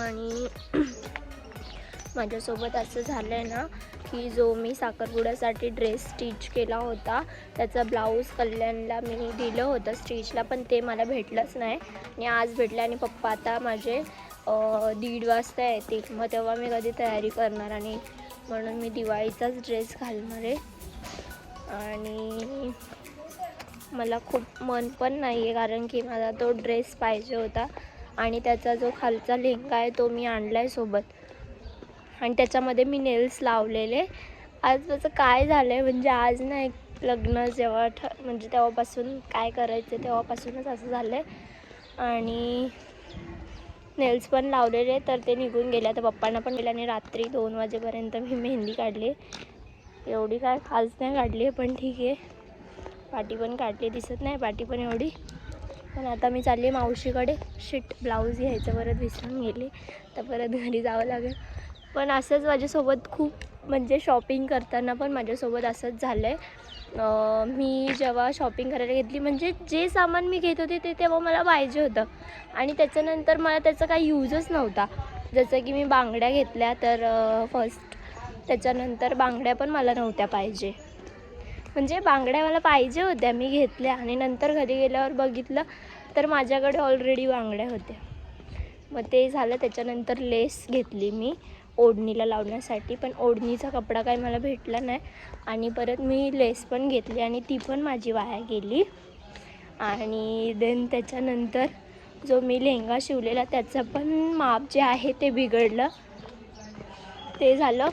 आणि माझ्यासोबत असं झालं आहे ना की जो मी साखरपुड्यासाठी ड्रेस स्टिच केला होता त्याचा ब्लाऊज कल्याणला मी दिलं होतं स्टिचला, पण ते मला भेटलंच नाही आणि आज भेटलं. आणि पप्पा आता माझे 1:30 वाजता येतील, मग तेव्हा मी कधी तयारी करणार, आणि म्हणून मी दिवाळीचाच ड्रेस घालणार आहे. आणि मला खूप मन पण नाही आहे कारण की मला तो ड्रेस पाहिजे होता आणि त्याचा जो खालचा लेंगा आहे तो मी आणला आहे सोबत, आणि त्याच्यामध्ये मी नेल्स लावलेले. आज त्याचं काय झालं आहे म्हणजे आज ना एक लग्न जेव्हा म्हणजे तेव्हापासून काय करायचं तेव्हापासूनच असं झालं आहे, आणि नेल्स पण लावलेले तर ते निघून गेले. आता पप्पांना पण गेले आणि रात्री 2 वाजेपर्यंत मी मेहंदी काढली. एवढी काय खास नाही काढली पण ठीक आहे. पाटी पण काढली, दिसत नाही पाटी पण एवढी. पण आता मी चालली मावशीकडे. शिट, ब्लाऊज घ्यायचं परत विसरून गेले, तर परत घरी जावं लागेल. पण असंच माझ्यासोबत खूप म्हणजे शॉपिंग करताना पण माझ्यासोबत असंच झालं आहे. मी जेव्हा शॉपिंग करायला घेतली म्हणजे जे सामान मी घेत होते ते तेव्हा मला पाहिजे होतं आणि त्याच्यानंतर मला त्याचा काही यूजच नव्हता. जसं की मी बांगड्या घेतल्या तर फर्स्ट त्याच्यानंतर बांगड्या पण मला नव्हत्या पाहिजे, म्हणजे बांगड्या मला पाहिजे होत्या, मी घेतल्या आणि नंतर घरी गेल्यावर बघितलं तर माझ्याकडे ऑलरेडी बांगड्या होत्या. मग ते झालं. त्याच्यानंतर लेस घेतली मी ओढणीला लावण्यासाठी, पण ओढणीचा कपडा काही मला भेटला नाही आणि परत मी लेस पण घेतली आणि ती पण माझी वाया गेली. आणि देन त्याच्यानंतर जो मी लेहंगा शिवलेला त्याचं पण माप जे आहे ते बिघडलं, ते झालं.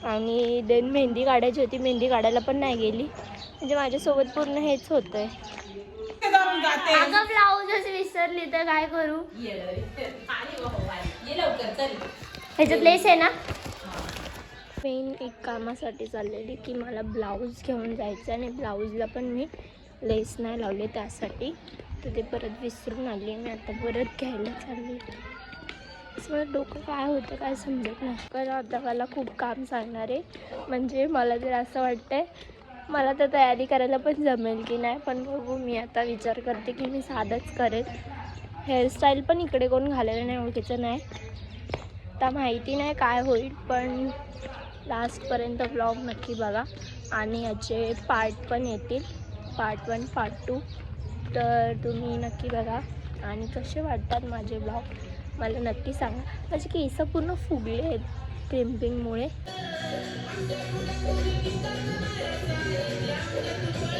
आणि देन मेहंदी काढायची होती, मेहंदी काढायला पण नाही गेली. म्हणजे माझ्यासोबत पूर्ण हेच होतं आहे. अगं ब्लाऊजच विसरली तर काय करू. ह्याच्यात लेस आहे ना. मेन एक कामासाठी चाललेली की मला ब्लाऊज घेऊन जायचं आणि ब्लाऊजला पण मी लेस नाही लावले त्यासाठी, तर ते परत विसरून आली. मी आता परत घ्यायला चालली. असं डोकं काय होतं काय समजत नाही. कारण आता मला खूप काम सांगणार आहे, म्हणजे मला जर असं वाटतंय मला तर तयारी करायला पण जमेल की नाही, पण बघू. मी आता विचार करते की मी साधंच करेल. हेअरस्टाईल पण इकडे कोण घालायला नाही ओळखीचं नाही, आता माहिती नाही काय होईल, पण लास्टपर्यंत ब्लॉग नक्की बघा. आणि याचे पार्ट पण येतील, पार्ट 1 पार्ट 2, तर तुम्ही नक्की बघा. आणि कसे वाटतात माझे ब्लॉग मला नक्की सांगा. माझे केस पूर्ण फुगले आहेत क्रिम्पिंगमुळे.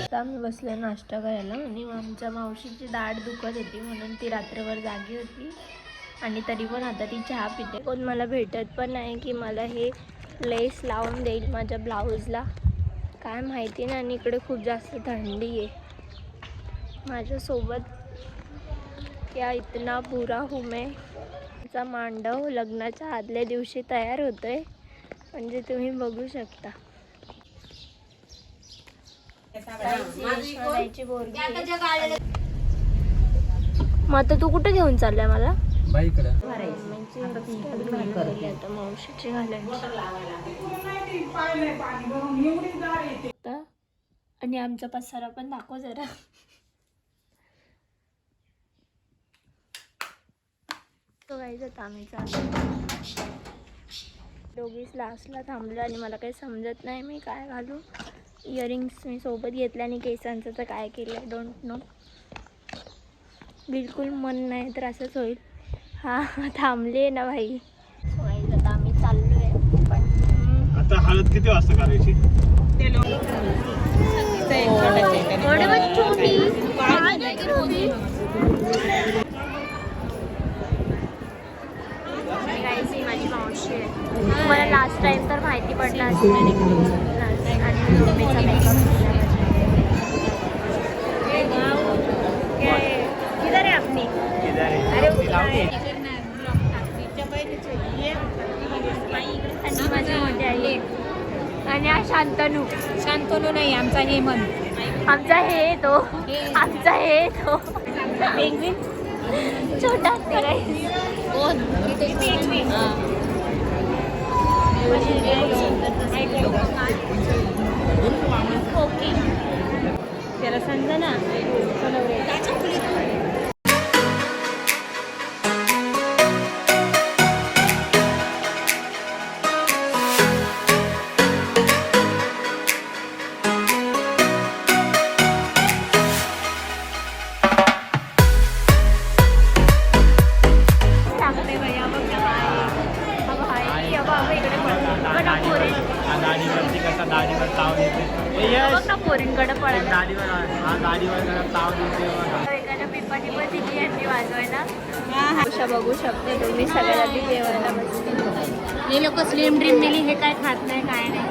आता मी बसले नाश्ता करायला आणि आमच्या मावशीची दाढ दुखत होती म्हणून ती रात्रभर जागी होती आणि तरी पण आता ती चहा पिते. कोण मला भेटत पण नाही की मला हे लेस लावून देईल माझ्या ब्लाऊजला, काय माहिती नाही. आणि इकडे खूप जास्त थंडी आहे. माझ्यासोबत क्या इतना बुरा हूँ मैं. चा मांडव लग्नाच्या आदल्या दिवशी तयार होतोय, म्हणजे तुम्ही बघू शकता. मग आता तू कुठे घेऊन चाललाय मला? आता मावशीची घालायची. आणि आमचा पसारा पण दाखव जरा. तो गाईज आता आम्ही चाललो. दोघीच लास्टला थांबलो आणि मला काही समजत नाही मी काय घालू. इयरिंग्स मी सोबत घेतले आणि केसांचं तर काय केलं डोंट नो. बिलकुल मन नाही तर असंच होईल. हा थांबले ना भाई. सो गाईज आता आम्ही चाललो आहे. पण आता हळद किती वाजता करायची? माझी मावशी आहे. तुम्हाला लास्ट टाइम तर माहिती पडलं असेल. आणि मम्मीचा मेकअप किधर आहे आपली? आणि माझी मोठी आई आणि हा शांतनू. शांतनू नाही, आमचा हेमंत. आमचा हे तो, आमचा हे तो छोटा कोण? ओके त्याला समजा ना. गाडीवरती कसा गाडीवर ताव देते बघ ना पोरींकडे पळायला. गाडीवर हा गाडीवर जरा ताव देते बघा. एखाद्या पिपाणी पण दिली यांनी वाजवायला. अशा बघू शकता तुम्ही सगळ्याला बी जेवायला बसले. हे लोक स्लिम ड्रीम नेली हे काय खात नाही काय नाही.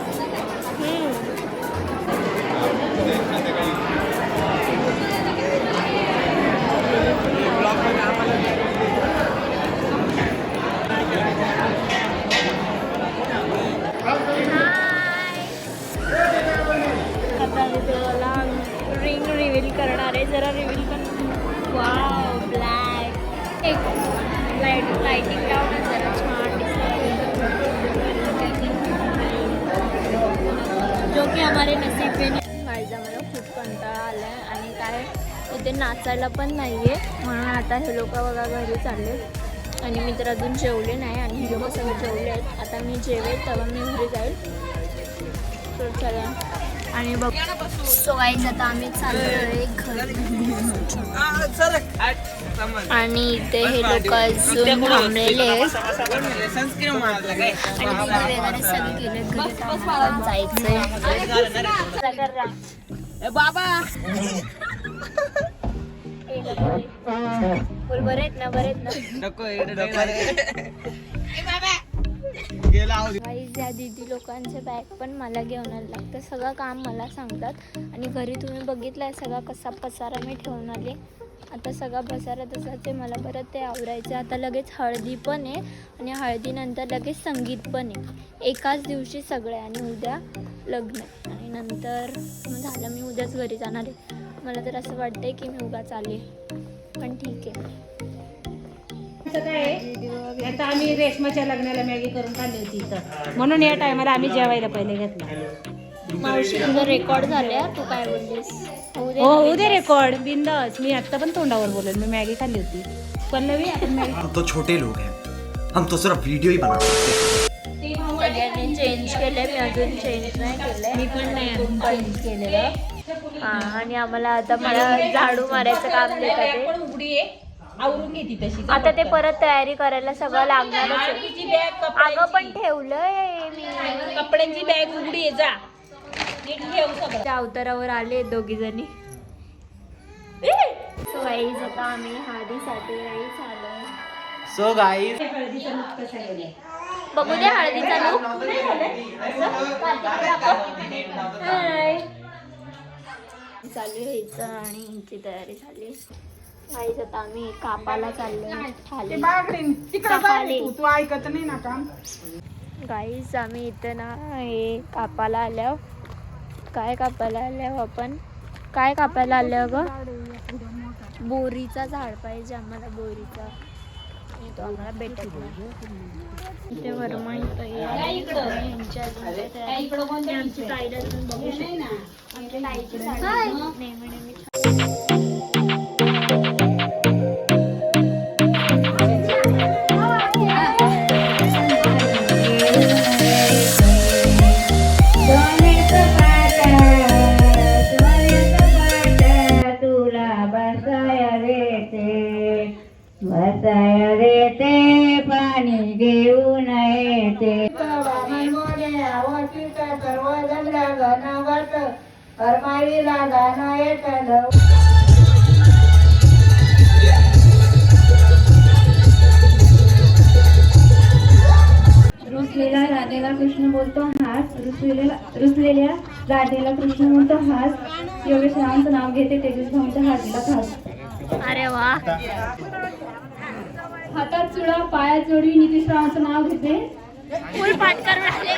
आता इथे मला रिंग रिव्हील करणार आहे. जरा रिव्हील कर. वाव ब्लॅक एक लाइटिंग लावून जरा छान जो की हमारे नसीब में नाही. गाईचा मला खूप कंटाळा आला आहे आणि काय इथे नाचायला पण नाही आहे म्हणून आता हे लोक बघा घरी चालले आणि मी तर अजून जेवले नाही आणि हे लोक सगळे जेवले आहेत. आता मी जेवेल तेव्हा मी घरी जाईल. तर चला आणि बघ सो गाईज आता आम्ही चाललोय घरी आणि इथे हे लोक अजून थांबलेले आहेत आणि वगैरे सगळे गेले घरी जायचंय. बाबा बोल बरे आहेत ना बरे आहेत ना. गाईज या दीदी लोकांचे बॅग पण मला घेऊन लागतं. सगळं काम मला सांगतात आणि घरी तुम्ही बघितलं आहे सगळा कसा पसारा मी ठेवून आले. आता सगळा पसारा तसाच आहे. मला परत ते आवरायचं. आता लगेच हळदी पण आहे आणि हळदीनंतर लगेच संगीत पण आहे. एकाच दिवशी सगळे आणि उद्या लग्न आहे आणि नंतर मग झालं मी उद्याच घरी जाणार आहे. मला तर असं वाटतंय की मी उगाच आले पण ठीक आहे. आता आम्ही रेशमाच्या लग्नाला मॅगी करून काढली होती इथं म्हणून या टायमाला आम्ही जेवायला पहिले घेतलं. मावशी तुझं रेकॉर्ड झालं तू काय बोललीस? हो होऊ दे रेकॉर्ड बिंदास. मी आता पण तोंडावर बोलेल मी मॅगी खाल्ली होती. पल्लवी आपण मॅगी हम तो छोटे लोग हैं, हम तो सिर्फ वीडियो ही बना सकते हैं. सगळ्यांनी चेंज केलं. मी अजून चेंज नाही केलं. मी पण नाही अजून चेंज केलेलं. आणि आम्हाला आता मला झाडू मारायचं काम देतात. उघडी आहे आवरून घेते तशी. आता ते परत तयारी करायला सगळं लागणारच आहे. माळकीची बॅग अगं पण ठेवलंय मी. कपड्यांची बॅग उघडी आहे जा नीट ठेव सगळं. त्या अवतारावर आले दोघी जणी. सो गाईज आता आम्ही हळदीसाठी रेडी झालोय. सो गाईज बघू दे हळदीचा लूक. चालू यायचं आणि हिची तयारी झाली. गाईज आता आम्ही कापाला चाललोय. तू ऐकत नाही ना काम. गाईज आम्ही इथं ना हे कापायला आल्यावर काय कापायला आल्यावर आपण काय कापायला आल्यावर ग बोरीचा झाड पाहिजे आम्हाला. बोरीचा तो आम्हाला भेटत नाही. इथे वरमाई यांच्या आमची ताईला तुम्ही बघू शकता. आमच्या ताईची साडी नेहमी नेहमी पाणी घेऊन येते करमाईला गाणं येतं. रुसलेला राधेला कृष्ण बोलतो हास. रुसलेल्या राधेला कृष्ण म्हणतो हास. योगेश रावांचं नाव घेते तेजस भाऊंच्या हातीला खास. अरे वा. हातात चुडा पायात जोडवी नितीश रावांचं नाव घेते. फुल पाठ करून आले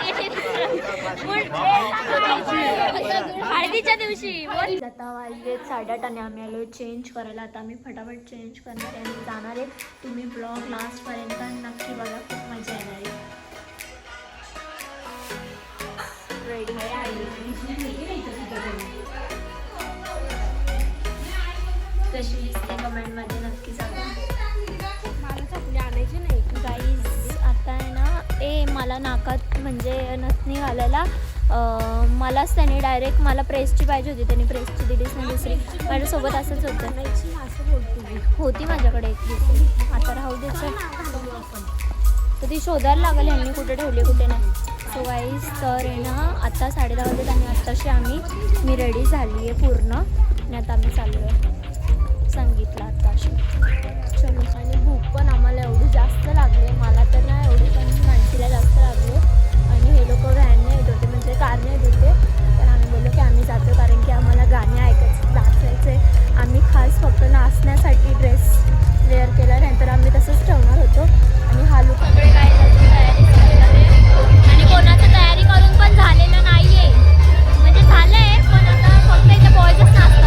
हळदीच्या दिवशी. आता वाजले 8:30 आणि आम्ही आलो चेंज करायला. आता आम्ही फटाफट चेंज करणार आहे आणि जाणार आहे. तुम्ही ब्लॉग लास्टपर्यंत नक्की बघा. खूप मजा येणार आहे. रेडी कशी दिसते कमेंटमध्ये नक्की सांगा. गाईज आता आहे ना मला नाकात म्हणजे नथनी घालायला मलाच त्याने डायरेक्ट मला प्रेसची पाहिजे होती. त्यांनी प्रेसची दिलीच नाही. दुसरी माझ्यासोबत असंच होतं. होती माझ्याकडे एक दुसरी. आता राहू द्यायचं. तर ती शोधायला लागेल यांनी कुठे ठेवली कुठे नाही. सो गाईज तर आहे ना आता 10:30 वाजता आणि आत्ताशी मी रेडी झाली आहे पूर्ण आणि आता आम्ही चाललो आहे संगीतला आत्ताशी. चलो. आणि भूक पण आम्हाला एवढी जास्त लागली, मला तर नाही एवढी पण माणसीला जास्त लागली. आणि हे लोक व्हॅनने येत होते म्हणजे कारने येत होते, तर आम्ही बोललो की आम्ही जातो कारण की आम्हाला गाणे ऐकायचे नाचायचे. आम्ही खास फक्त नाचण्यासाठी ड्रेस वेअर केला, नाहीतर आम्ही तसंच ठेवणार होतो. आणि हा लुक सगळे काय तयारी आणि कोणाचं तयारी करून पण झालेलं नाही आहे, म्हणजे झालं आहे पण आता फक्त इथे बॉयजच नाचतात.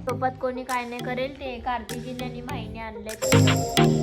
सोबत कोणी काय नाही करेल ते कार्तिकीने आणि माहिने आणले.